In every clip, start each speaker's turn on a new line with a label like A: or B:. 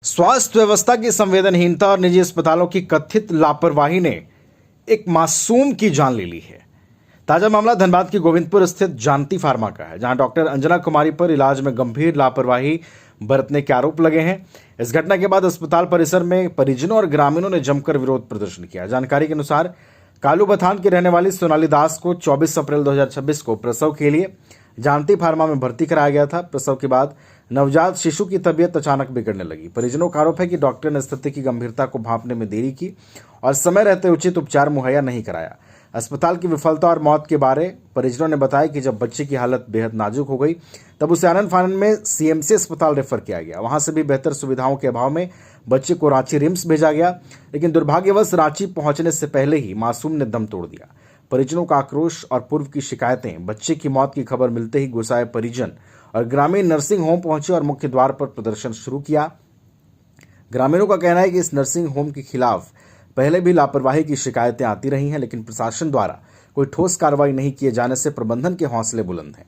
A: स्वास्थ्य व्यवस्था की संवेदनहीनता और निजी अस्पतालों की कथित लापरवाही ने एक मासूम की जान ले ली है। ताजा मामला धनबाद की गोविंदपुर स्थित जानती फार्मा का है, जहां डॉक्टर अंजना कुमारी पर इलाज में गंभीर लापरवाही बरतने के आरोप लगे हैं। इस घटना के बाद अस्पताल परिसर में परिजनों और ग्रामीणों ने जमकर विरोध प्रदर्शन किया। जानकारी के अनुसार कालू बथान की रहने वाली सोनाली दास को 24 अप्रैल 2026 को प्रसव के लिए जानती फार्मा में भर्ती कराया गया था। प्रसव के बाद नवजात शिशु की तबीयत अचानक बिगड़ने लगी। परिजनों का आरोप है कि डॉक्टर ने स्थिति की गंभीरता को भांपने में देरी की और समय रहते उचित उपचार मुहैया नहीं कराया। अस्पताल की विफलता और मौत के बारे परिजनों ने बताया कि जब बच्चे की हालत बेहद नाजुक हो गई तब उसे आनंद फानंद में सीएमसी अस्पताल रेफर किया गया। वहां से भी बेहतर सुविधाओं के अभाव में बच्चे को रांची रिम्स भेजा गया, लेकिन दुर्भाग्यवश रांची पहुंचने से पहले ही मासूम ने दम तोड़ दिया। परिजनों का आक्रोश और पूर्व की शिकायतें, बच्चे की मौत की खबर मिलते ही गुस्साए परिजन और ग्रामीण नर्सिंग होम पहुंचे और मुख्य द्वार पर प्रदर्शन शुरू किया। ग्रामीणों का कहना है कि इस नर्सिंग होम के खिलाफ पहले भी लापरवाही की शिकायतें आती रही हैं, लेकिन प्रशासन द्वारा कोई ठोस कार्रवाई नहीं किए जाने से प्रबंधन के हौसले बुलंद हैं।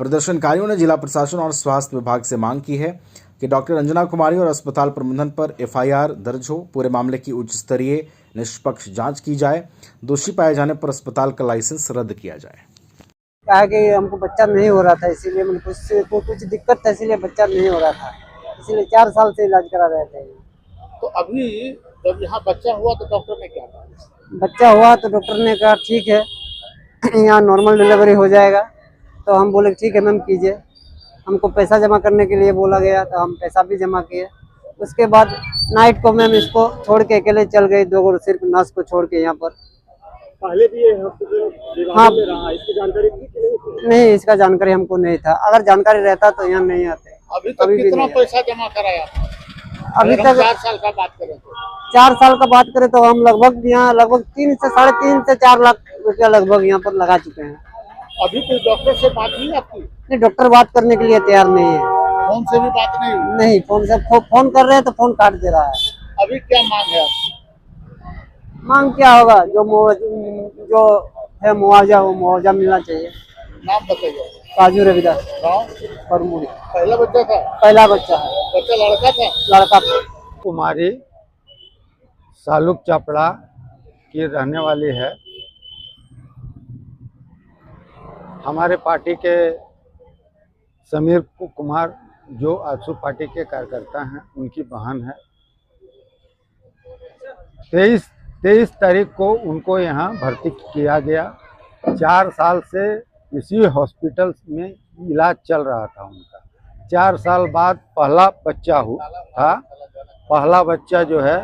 A: प्रदर्शनकारियों ने जिला प्रशासन और स्वास्थ्य विभाग से मांग की है कि डॉक्टर अंजना कुमारी और अस्पताल प्रबंधन पर एफआईआर दर्ज हो, पूरे मामले की उच्च स्तरीय निष्पक्ष जांच की जाए, दोषी पाए जाने पर अस्पताल का लाइसेंस रद्द किया जाए।
B: कहा कि हमको बच्चा नहीं हो रहा था, इसीलिए मतलब कुछ दिक्कत था, इसीलिए बच्चा नहीं हो रहा था, इसीलिए 4 साल से इलाज करा रहे थे।
C: तो अभी जब यहाँ बच्चा हुआ तो डॉक्टर ने क्या कहा?
B: बच्चा हुआ तो डॉक्टर ने कहा ठीक है, यहाँ नॉर्मल डिलीवरी हो जाएगा। तो हम बोले ठीक है मैम कीजिए। हमको पैसा जमा करने के लिए बोला गया, तो हम पैसा भी जमा किए। उसके बाद नाइट को मैम इसको छोड़ के अकेले चल गई, 2 सिर्फ नर्स को छोड़ के यहाँ पर।
C: पहले भी ये हॉस्पिटल
B: हाँ
C: में रहा, इसकी जानकारी थी कि नहीं?
B: नहीं, इसका जानकारी हमको नहीं था। अगर जानकारी रहता तो यहाँ नहीं आते।
C: अभी तक कितना पैसा जमा कराया?
B: अभी तक
C: 4 साल का बात करें तो
B: 4 साल का बात करें तो हम लगभग यहाँ लगभग 3 से 3.5 से 4 लाख रुपया लगभग यहाँ पर लगा चुके हैं।
C: अभी कोई डॉक्टर से बात नहीं आपकी?
B: नहीं, डॉक्टर बात करने के लिए तैयार नहीं है।
C: फोन से भी बात नहीं हुई?
B: नहीं, फोन से फोन कर रहे हैं तो फोन काट दे रहा है।
C: अभी क्या मांग है आपकी?
B: मांग क्या होगा, जो है मुआवजा, वो मुआवजा मिलना चाहिए।
C: नाम बताइए।
B: काजू रविदास,
C: गाँव?
B: परमुड़ी।
C: पहला बच्चा था?
B: पहला बच्चा है।
C: बच्चा लड़का था?
B: लड़का था।
D: कुमारी सालुक चापड़ा की रहने वाली है। हमारे पार्टी के समीर कुमार जो आजसू पार्टी के कार्यकर्ता हैं, उनकी बहन है। 23 तारीख को उनको यहाँ भर्ती किया गया। 4 साल से इसी हॉस्पिटल में इलाज चल रहा था उनका। 4 साल बाद पहला बच्चा था। पहला बच्चा जो है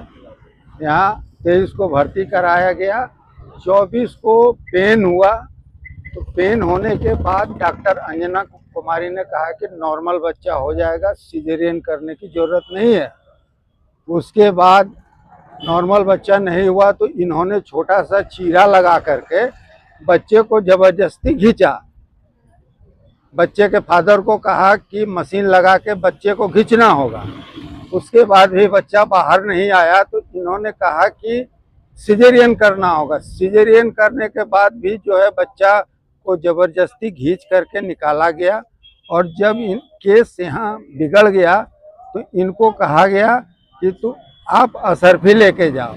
D: यहाँ 23 को भर्ती कराया गया। 24 को पेन हुआ, तो पेन होने के बाद डॉक्टर अंजना कुमारी ने कहा कि नॉर्मल बच्चा हो जाएगा, सिजेरियन करने की ज़रूरत नहीं है। उसके बाद नॉर्मल बच्चा नहीं हुआ तो इन्होंने छोटा सा चीरा लगा करके बच्चे को ज़बरदस्ती खींचा। बच्चे के फादर को कहा कि मशीन लगा के बच्चे को खींचना होगा। उसके बाद भी बच्चा बाहर नहीं आया तो इन्होंने कहा कि सिजेरियन करना होगा। सिजेरियन करने के बाद भी जो है बच्चा को ज़बरदस्ती खींच करके निकाला गया। और जब इन केस यहाँ बिगड़ गया तो इनको कहा गया कि आप असरफी लेके जाओ।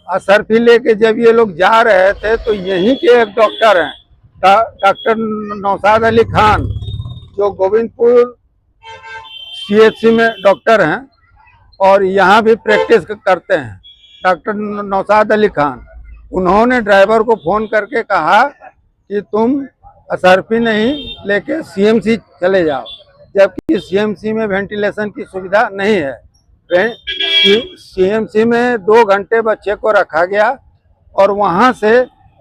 D: असरफी लेके जब ये लोग जा रहे थे तो यहीं के एक डॉक्टर हैं, डॉक्टर नौशाद अली खान, जो गोविंदपुर सीएचसी में डॉक्टर हैं और यहाँ भी प्रैक्टिस करते हैं, डॉक्टर नौशाद अली खान, उन्होंने ड्राइवर को फ़ोन करके कहा कि तुम असरफी नहीं लेके सीएमसी चले जाओ, जबकि सीएमसी में वेंटिलेशन की सुविधा नहीं है। सीएमसी में 2 घंटे बच्चे को रखा गया और वहां से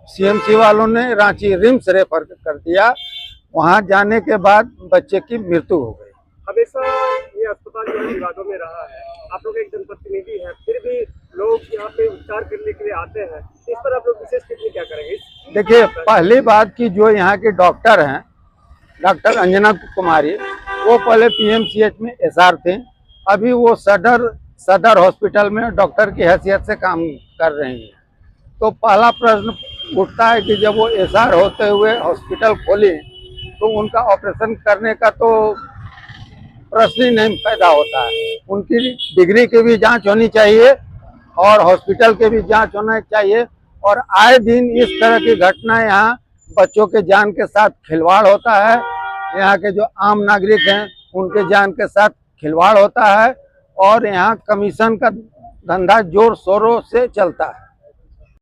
D: सीएमसी वालों ने रांची रिम्स रेफर कर दिया। वहां जाने के बाद बच्चे की मृत्यु हो गई।
C: हमेशा ये अस्पताल जो है विवादों में रहा है। आप लोग एक जनप्रतिनिधि है, फिर भी लोग यहाँ पे उपचार करने के लिए आते हैं, इस पर आप लोग विशेष टिप्पणी क्या करेंगे?
D: देखिए, पहली बात की जो यहाँ के डॉक्टर हैं, डॉक्टर अंजना कुमारी, वो पहले पीएमसीएच में एसआर थे। अभी वो सदर हॉस्पिटल में डॉक्टर की हैसियत से काम कर रही हैं। तो पहला प्रश्न उठता है कि जब वो एसआर होते हुए हॉस्पिटल खोली तो उनका ऑपरेशन करने का तो प्रश्न ही नहीं पैदा होता है। उनकी डिग्री की भी जांच होनी चाहिए और हॉस्पिटल के भी जांच होना चाहिए। और आए दिन इस तरह की घटनाएं यहाँ बच्चों के जान के साथ खिलवाड़ होता है, यहाँ के जो आम नागरिक हैं उनके जान के साथ खिलवाड़ होता है और यहाँ कमीशन का धंधा जोर शोरों से चलता है।